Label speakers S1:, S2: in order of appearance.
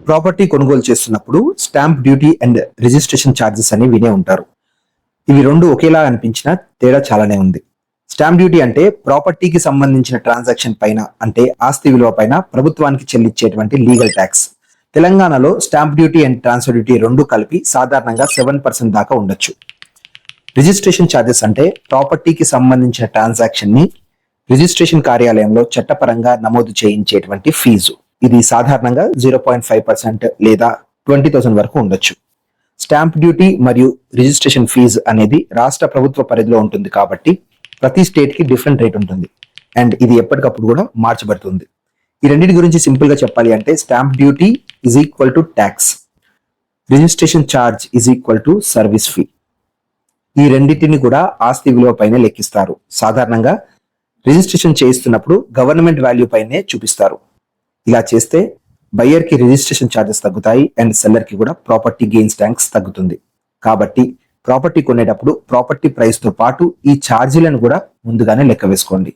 S1: Property కొనుగోలు చేస్తున్నప్పుడు stamp duty and registration charges అని వినే ఉంటారు. ఇవి రెండు ఒకేలా అనిపించినా తేడా చాలానే ఉంది. స్టాంప్ డ్యూటీ అంటే ప్రాపర్టీకి సంబంధించిన ట్రాన్సాక్షన్ పైన, అంటే ఆస్తి విలువ పైన ప్రభుత్వానికి చెల్లించేటువంటి లీగల్ ట్యాక్స్. తెలంగాణలో stamp duty and transfer duty రెండు కలిపి సాధారణంగా 7% దాకా ఉండొచ్చు. రిజిస్ట్రేషన్ ఛార్జెస్ అంటే ప్రాపర్టీకి సంబంధించిన ట్రాన్సాక్షన్ ని రిజిస్ట్రేషన్ కార్యాలయంలో చట్టపరంగా నమోదు చేయించేటువంటి ఫీజు. ఇది సాధారణంగా 0.5% లేదా 20,000 వరకు ఉండొచ్చు. స్టాంప్ డ్యూటీ మరియు రిజిస్ట్రేషన్ ఫీజు అనేది రాష్ట్ర ప్రభుత్వ పరిధిలో ఉంటుంది కాబట్టి ప్రతి స్టేట్ కి డిఫరెంట్ రేట్ ఉంటుంది అండ్ ఇది ఎప్పటికప్పుడు కూడా మార్చబడుతుంది. ఈ రెండింటి గురించి సింపుల్ గా చెప్పాలి అంటే stamp duty is equal to tax, registration charge is equal to service fee. ఈ రెండింటిని కూడా ఆస్తి విలువ పైన లెక్కిస్తారు. సాధారణంగా రిజిస్ట్రేషన్ చేయిస్తున్నప్పుడు గవర్నమెంట్ వాల్యూ పైనే చూపిస్తారు. ఇలా చేస్తే బయ్యర్ కి రిజిస్ట్రేషన్ ఛార్జెస్ తగ్గుతాయి అండ్ సెల్లర్ కి కూడా ప్రాపర్టీ గెయిన్స్ ట్యాక్స్ తగ్గుతుంది. కాబట్టి ప్రాపర్టీ కొనేటప్పుడు ప్రాపర్టీ ప్రైస్ తో పాటు ఈ ఛార్జీలను కూడా ముందుగానే లెక్క వేసుకోండి.